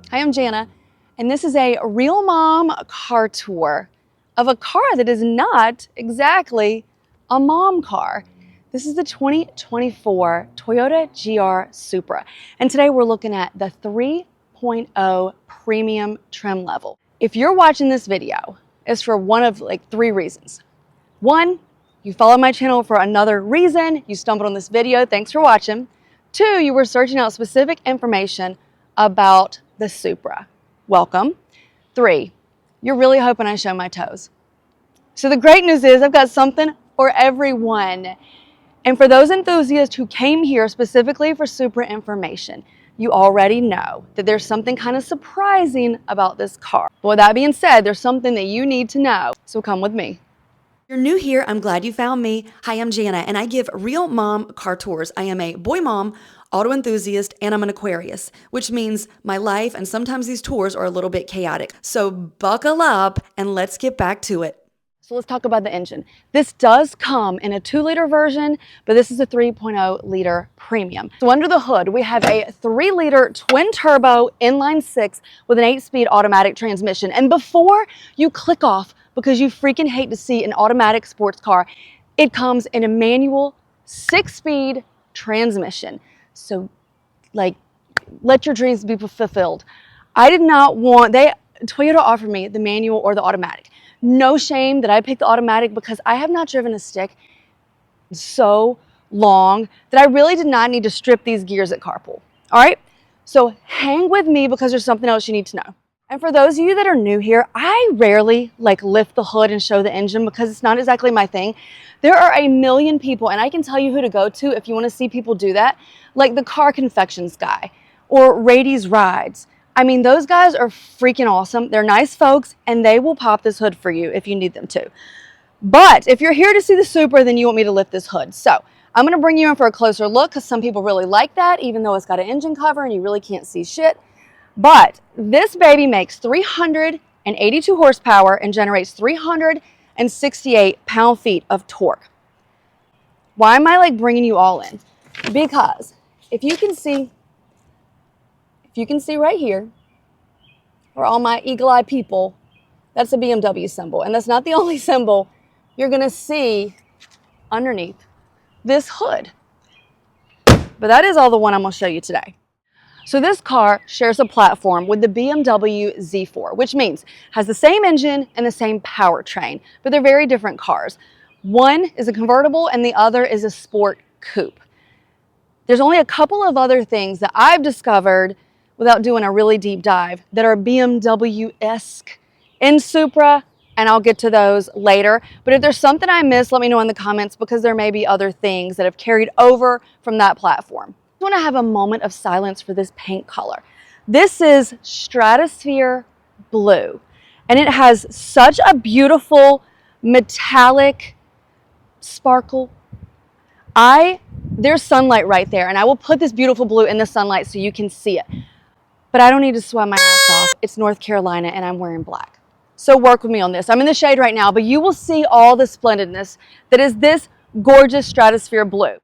Hi, I'm Jana, and this is a real mom car tour of a car that is not exactly a mom car. This is the 2024 Toyota GR Supra, and today we're looking at the 3.0 premium trim level. If you're watching this video, it's for one of three reasons. One, you follow my channel for another reason. You stumbled on this video. Thanks for watching. Two, you were searching out specific information about the Supra. Welcome. Three, you're really hoping I show my toes. So the great news is I've got something for everyone. And for those enthusiasts who came here specifically for Supra information, you already know that there's something kind of surprising about this car. But with that being said, there's something that you need to know. So come with me. If you're new here, I'm glad you found me. Hi, I'm Jana, and I give real mom car tours. I am a boy mom, auto enthusiast, and I'm an Aquarius, which means my life and sometimes these tours are a little bit chaotic. So buckle up and let's get back to it. So let's talk about the engine. This does come in a 2-liter version, but this is a 3.0-liter premium. So under the hood, we have a 3-liter twin-turbo inline-6 with an 8-speed automatic transmission. And before you click off because you freaking hate to see an automatic sports car, it comes in a manual 6-speed transmission. So let your dreams be fulfilled. I did not want, Toyota offered me the manual or the automatic. No shame that I picked the automatic because I have not driven a stick so long that I really did not need to strip these gears at carpool. All right, so hang with me because there's something else you need to know. And for those of you that are new here, I rarely lift the hood and show the engine because it's not exactly my thing. There are a million people, and I can tell you who to go to if you want to see people do that, like the Car Confections guy or Rady's Rides. I mean, those guys are freaking awesome. They're nice folks, and they will pop this hood for you if you need them to. But if you're here to see the Supra, then you want me to lift this hood. So I'm going to bring you in for a closer look because some people really like that, even though it's got an engine cover and you really can't see shit. But this baby makes 382 horsepower and generates 368 pound-feet of torque. Why am I bringing you all in? Because if you can see right here, for all my eagle-eye people, that's a BMW symbol. And that's not the only symbol you're going to see underneath this hood. But that is all the one I'm going to show you today. So this car shares a platform with the BMW Z4, which means has the same engine and the same powertrain, but they're very different cars. One is a convertible and the other is a sport coupe. There's only a couple of other things that I've discovered without doing a really deep dive that are BMW-esque in Supra, and I'll get to those later. But if there's something I missed, let me know in the comments because there may be other things that have carried over from that platform. I want to have a moment of silence for this paint color. This is Stratosphere Blue, and it has such a beautiful metallic sparkle. There's sunlight right there, and I will put this beautiful blue in the sunlight so you can see it. But I don't need to sweat my ass off. It's North Carolina, and I'm wearing black. So work with me on this. I'm in the shade right now, but you will see all the splendidness that is this gorgeous Stratosphere Blue.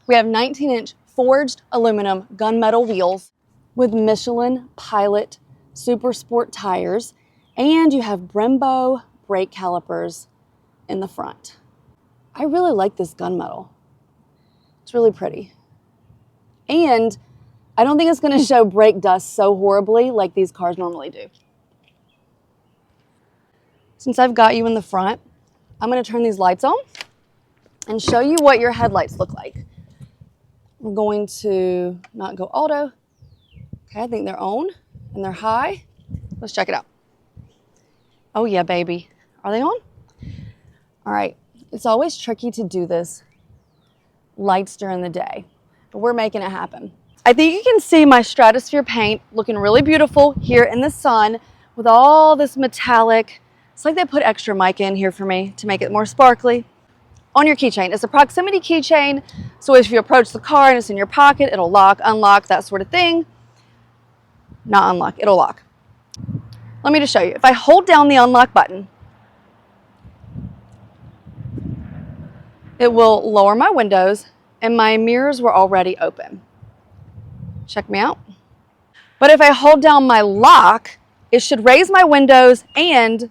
We have 19-inch forged aluminum gunmetal wheels with Michelin Pilot Super Sport tires, and you have Brembo brake calipers in the front. I really like this gunmetal. It's really pretty. And I don't think it's going to show brake dust so horribly like these cars normally do. Since I've got you in the front, I'm going to turn these lights on and show you what your headlights look like. We're going to not go auto. Okay, I think they're on and they're high. Let's check it out. Oh yeah, baby. Are they on? All right. It's always tricky to do this lights during the day, but we're making it happen. I think you can see my Stratosphere paint looking really beautiful here in the sun with all this metallic. It's like they put extra mica in here for me to make it more sparkly. On your keychain, it's a proximity keychain, so if you approach the car and it's in your pocket, it'll lock, unlock, that sort of thing. Not unlock, it'll lock. Let me just show you. If I hold down the unlock button, it will lower my windows and my mirrors were already open. Check me out. But if I hold down my lock, it should raise my windows and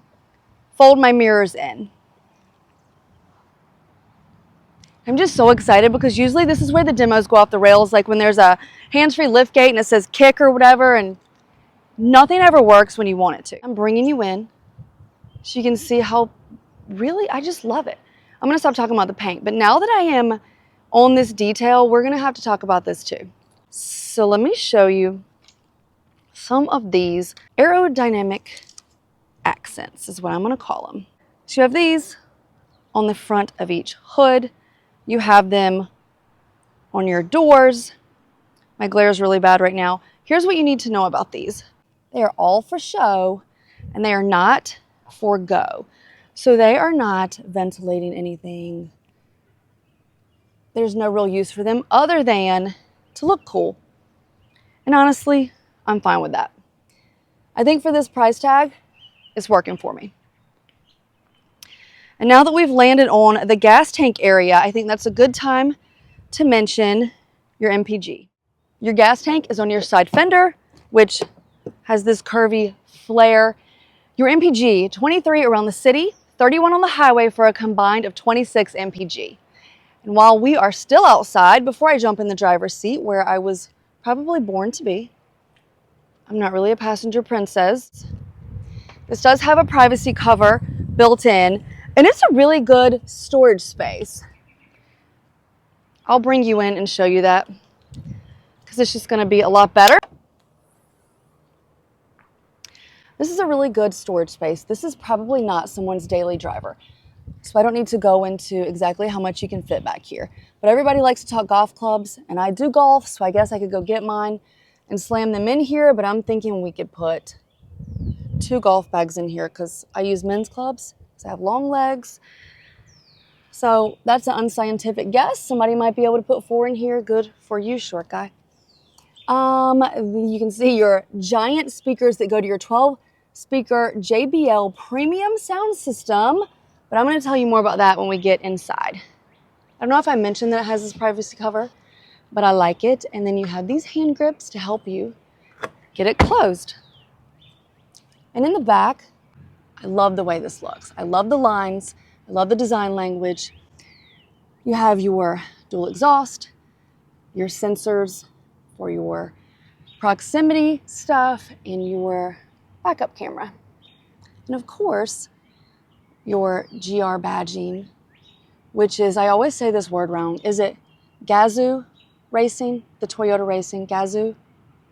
fold my mirrors in. I'm just so excited because usually this is where the demos go off the rails, like when there's a hands-free lift gate and it says kick or whatever, and nothing ever works when you want it to. I'm bringing you in so you can see how really, I just love it. I'm gonna stop talking about the paint, but now that I am on this detail, we're gonna have to talk about this too. So let me show you some of these aerodynamic accents is what I'm gonna call them. So you have these on the front of each hood. You have them on your doors. My glare is really bad right now. Here's what you need to know about these. They are all for show and they are not for go. So they are not ventilating anything. There's no real use for them other than to look cool. And honestly, I'm fine with that. I think for this price tag, it's working for me. And now that we've landed on the gas tank area, I think that's a good time to mention your MPG. Your gas tank is on your side fender, which has this curvy flare. Your MPG, 23 around the city, 31 on the highway for a combined of 26 MPG. And while we are still outside, before I jump in the driver's seat where I was probably born to be, I'm not really a passenger princess. This does have a privacy cover built in, and it's a really good storage space. I'll bring you in and show you that because it's just going to be a lot better. This is a really good storage space. This is probably not someone's daily driver, so I don't need to go into exactly how much you can fit back here. But everybody likes to talk golf clubs, and I do golf, so I guess I could go get mine and slam them in here, but I'm thinking we could put 2 golf bags in here because I use men's clubs, so I have long legs. So that's an unscientific guess. Somebody might be able to put 4 in here. Good for you, short guy. You can see your giant speakers that go to your 12-speaker JBL premium sound system, but I'm going to tell you more about that when we get inside. I don't know if I mentioned that it has this privacy cover, but I like it. And then you have these hand grips to help you get it closed. And in the back, I love the way this looks. I love the lines. I love the design language. You have your dual exhaust, your sensors for your proximity stuff, and your backup camera. And of course, your GR badging, which is, I always say this word wrong. Is it Gazoo Racing? The Toyota Racing, Gazoo?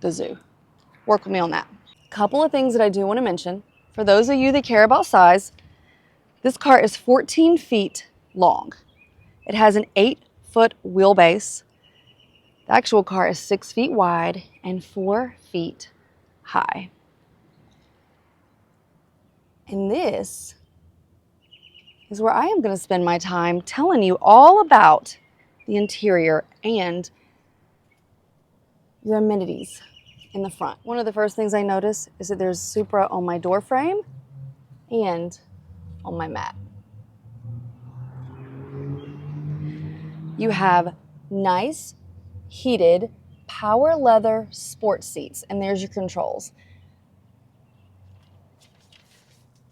Gazoo. Work with me on that. Couple of things that I do want to mention. For those of you that care about size, this car is 14 feet long. It has an 8-foot wheelbase. The actual car is 6 feet wide and 4 feet high. And this is where I am going to spend my time telling you all about the interior and your amenities in the front. One of the first things I notice is that there's Supra on my door frame and on my mat. You have nice, heated, power leather sports seats, and there's your controls.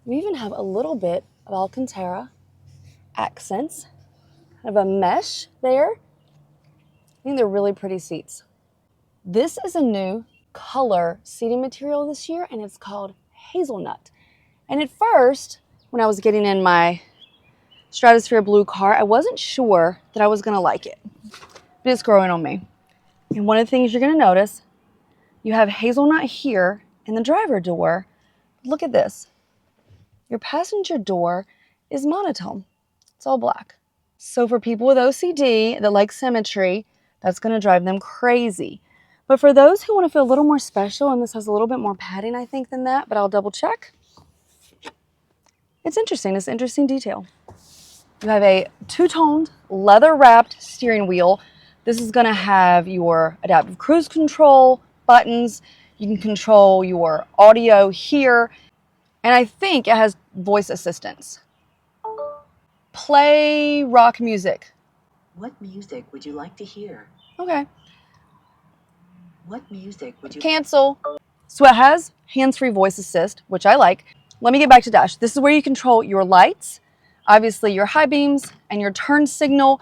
We even have a little bit of Alcantara accents, kind of a mesh there. I think they're really pretty seats. This is a new color seating material this year, and it's called hazelnut. And at first, when I was getting in my Stratosphere blue car, I wasn't sure that I was going to like it, but it's growing on me. And one of the things you're going to notice, you have hazelnut here in the driver door. Look at this. Your passenger door is monotone. It's all black. So for people with OCD that like symmetry, that's going to drive them crazy. But for those who want to feel a little more special, and this has a little bit more padding, I think, than that, but I'll double check. It's interesting. It's an interesting detail. You have a 2-toned, leather-wrapped steering wheel. This is going to have your adaptive cruise control buttons. You can control your audio here. And I think it has voice assistance. Play rock music. What music would you like to hear? Okay. What music would you cancel? So it has hands-free voice assist, which I like. Let me get back to dash. This is where you control your lights, obviously your high beams and your turn signal,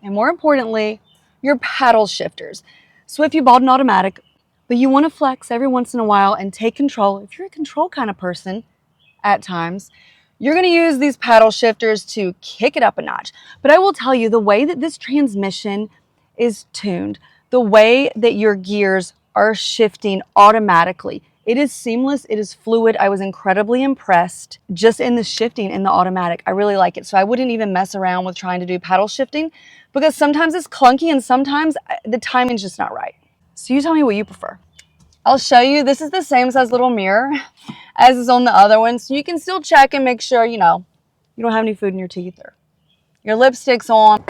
and more importantly, your paddle shifters. So if you bought an automatic, but you want to flex every once in a while and take control, if you're a control kind of person at times, you're going to use these paddle shifters to kick it up a notch. But I will tell you, the way that this transmission is tuned, the way that your gears are shifting automatically, it is seamless, it is fluid. I was incredibly impressed just in the shifting in the automatic. I really like it. So I wouldn't even mess around with trying to do paddle shifting because sometimes it's clunky and sometimes the timing's just not right. So you tell me what you prefer. I'll show you. This is the same size little mirror as is on the other one. So you can still check and make sure, you don't have any food in your teeth or your lipstick's on.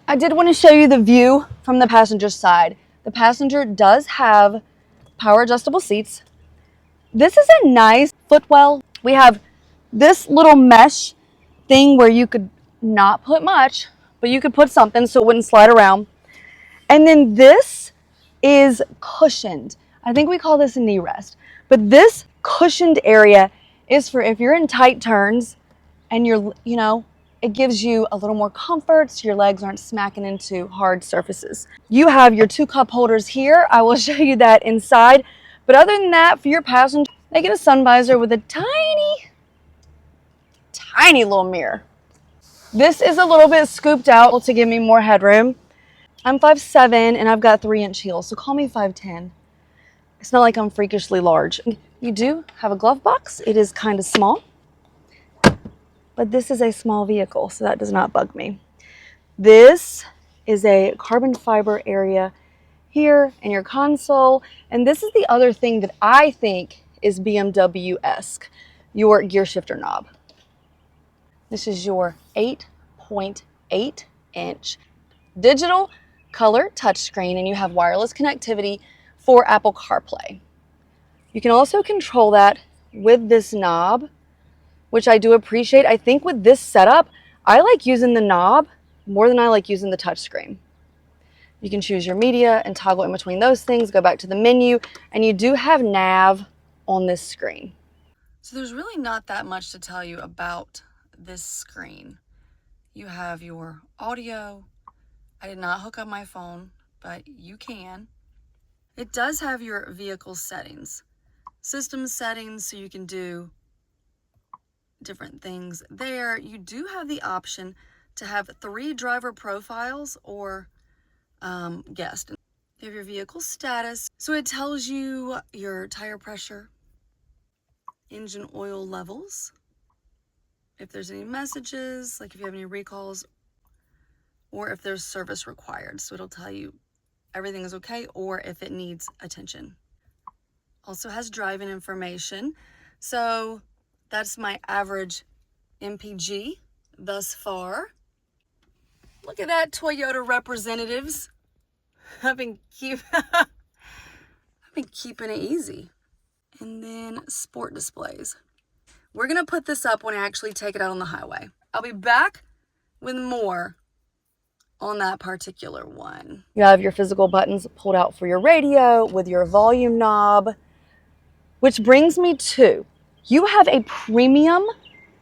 I did want to show you the view from the passenger side. The passenger does have power adjustable seats. This is a nice footwell. We have this little mesh thing where you could not put much, but you could put something so it wouldn't slide around. And then this is cushioned. I think we call this a knee rest. But this cushioned area is for if you're in tight turns and it gives you a little more comfort so your legs aren't smacking into hard surfaces. You have your 2 cup holders here. I will show you that inside. But other than that, for your passenger, they get a sun visor with a tiny little mirror. This is a little bit scooped out to give me more headroom. I'm 5'7" and I've got 3-inch heels, so call me 5'10". It's not like I'm freakishly large. You do have a glove box. It is kind of small, but this is a small vehicle, so that does not bug me. This is a carbon fiber area here in your console, and this is the other thing that I think is BMW-esque, your gear shifter knob. This is your 8.8-inch digital color touchscreen, and you have wireless connectivity for Apple CarPlay. You can also control that with this knob, which I do appreciate. I think with this setup, I like using the knob more than I like using the touchscreen. You can choose your media and toggle in between those things, go back to the menu, and you do have nav on this screen. So there's really not that much to tell you about this screen. You have your audio. I did not hook up my phone, but you can. It does have your vehicle settings, system settings, so you can do different things there. You do have the option to have 3 driver profiles or guest. You have your vehicle status, so it tells you your tire pressure, engine oil levels, if there's any messages, like if you have any recalls, or if there's service required. So it'll tell you everything is okay or if it needs attention. Also has driving information. So that's my average MPG thus far. Look at that, Toyota representatives. I've been keeping it easy. And then sport displays. We're gonna put this up when I actually take it out on the highway. I'll be back with more on that particular one. You have your physical buttons pulled out for your radio with your volume knob, which brings me to, you have a premium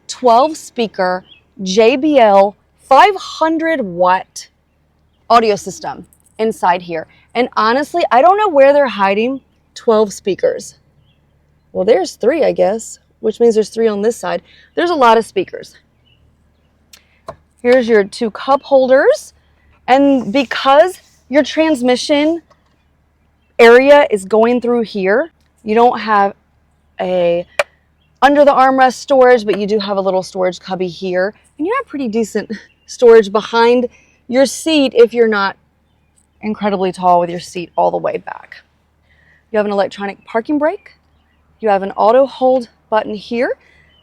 12 speaker JBL 500 watt audio system inside here. And honestly, I don't know where they're hiding 12 speakers. Well, there's 3, I guess, which means there's 3 on this side. There's a lot of speakers. Here's your 2 cup holders. And because your transmission area is going through here, you don't have a under the armrest storage, but you do have a little storage cubby here. And you have pretty decent storage behind your seat if you're not incredibly tall with your seat all the way back. You have an electronic parking brake. You have an auto hold button here.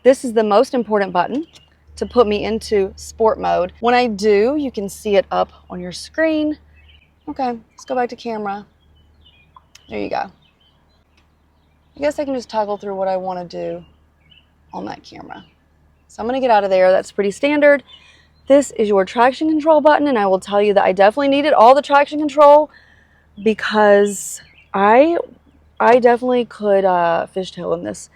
This is the most important button to put me into sport mode. When I do, you can see it up on your screen. Okay, let's go back to camera. There you go. I guess I can just toggle through what I want to do on that camera. So I'm going to get out of there. That's pretty standard. This is your traction control button, and I will tell you that I definitely needed all the traction control because I definitely could fishtail in this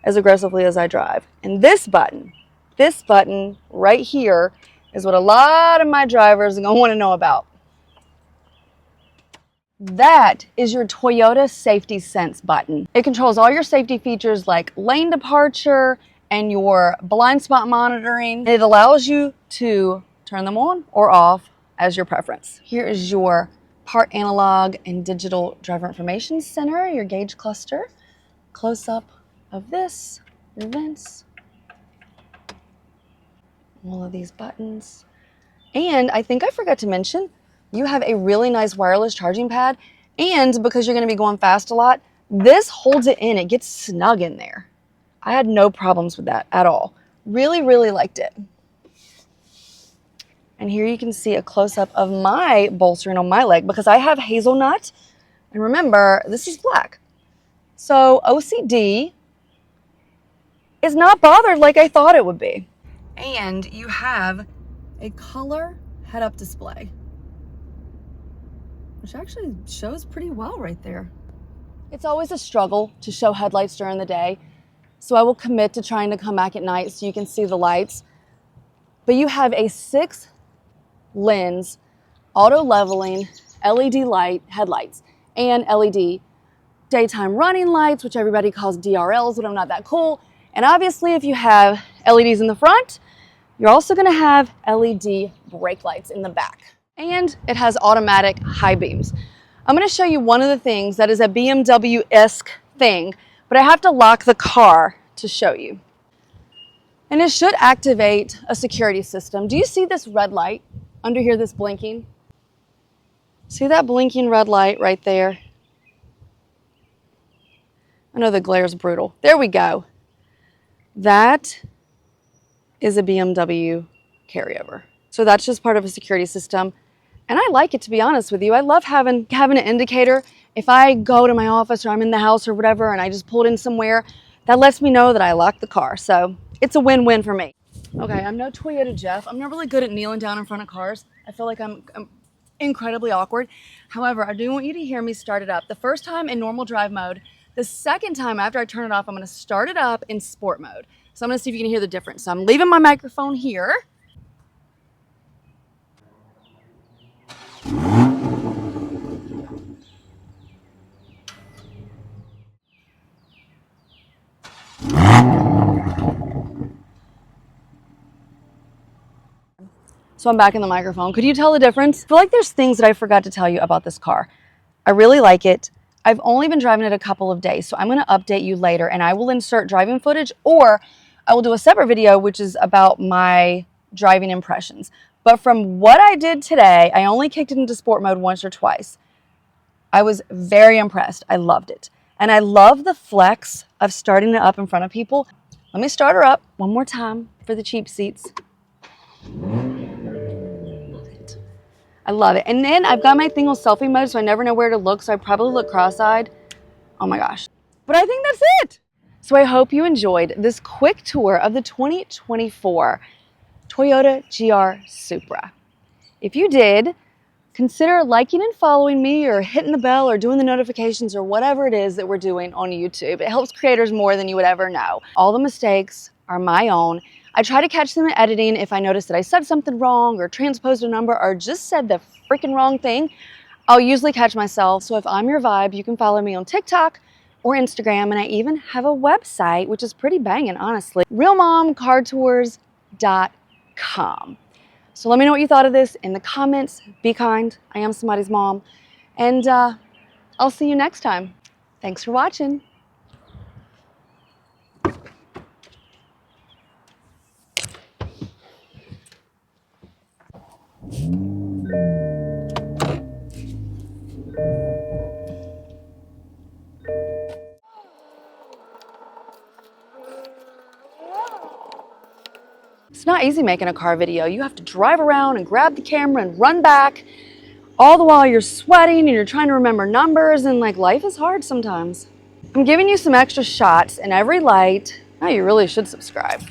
as aggressively as I drive. And this button right here is what a lot of my drivers are going to want to know about. That is your Toyota Safety Sense button. It controls all your safety features like lane departure and your blind spot monitoring. It allows you to turn them on or off as your preference. Here is your part analog and digital driver information center, your gauge cluster. Close up of this, your vents, all of these buttons. And I think I forgot to mention, you have a really nice wireless charging pad. And because you're going to be going fast a lot, this holds it in. It gets snug in there. I had no problems with that at all. Really, really liked it. And here you can see a close-up of my bolstering on my leg because I have hazelnut. And remember, this is black. So OCD is not bothered like I thought it would be. And you have a color head-up display, which actually shows pretty well right there. It's always a struggle to show headlights during the day, so I will commit to trying to come back at night so you can see the lights. But you have a 6-lens auto leveling LED light headlights and LED daytime running lights, which everybody calls DRLs, but I'm not that cool. And obviously if you have LEDs in the front, you're also going to have LED brake lights in the back. And it has automatic high beams. I'm going to show you one of the things that is a BMW-esque thing, but I have to lock the car to show you. And it should activate a security system. Do you see this red light under here that's blinking? See that blinking red light right there? I know the glare is brutal. There we go. That is a BMW carryover. So that's just part of a security system. And I like it, to be honest with you. I love having an indicator. If I go to my office or I'm in the house or whatever and I just pulled in somewhere, that lets me know that I locked the car. So it's a win-win for me. Okay, I'm no Toyota Jeff. I'm not really good at kneeling down in front of cars. I feel like I'm incredibly awkward. However, I do want you to hear me start it up. The first time in normal drive mode. The second time after I turn it off, I'm going to start it up in sport mode. So I'm going to see if you can hear the difference. So I'm leaving my microphone here. So I'm back in the microphone. Could you tell the difference? I feel like there's things that I forgot to tell you about this car. I really like it. I've only been driving it a couple of days, so I'm going to update you later and I will insert driving footage, or I will do a separate video which is about my driving impressions. But from what I did today, I only kicked it into sport mode once or twice. I was very impressed. I loved it. And I love the flex of starting it up in front of people. Let me start her up one more time for the cheap seats. I love it. And then I've got my thing on selfie mode, so I never know where to look, so I probably look cross-eyed. Oh my gosh. But I think that's it. So I hope you enjoyed this quick tour of the 2024 Toyota GR Supra. If you did, consider liking and following me or hitting the bell or doing the notifications or whatever it is that we're doing on YouTube. It helps creators more than you would ever know. All the mistakes are my own. I try to catch them in editing if I notice that I said something wrong or transposed a number or just said the freaking wrong thing. I'll usually catch myself. So if I'm your vibe, you can follow me on TikTok or Instagram. And I even have a website, which is pretty banging, honestly. realmomcartours.com. So let me know what you thought of this in the comments. Be kind. I am somebody's mom. And I'll see you next time. Thanks for watching. It's not easy making a car video. You have to drive around and grab the camera and run back, all the while you're sweating and you're trying to remember numbers, and like, life is hard sometimes. I'm giving you some extra shots in every light. Now you really should subscribe.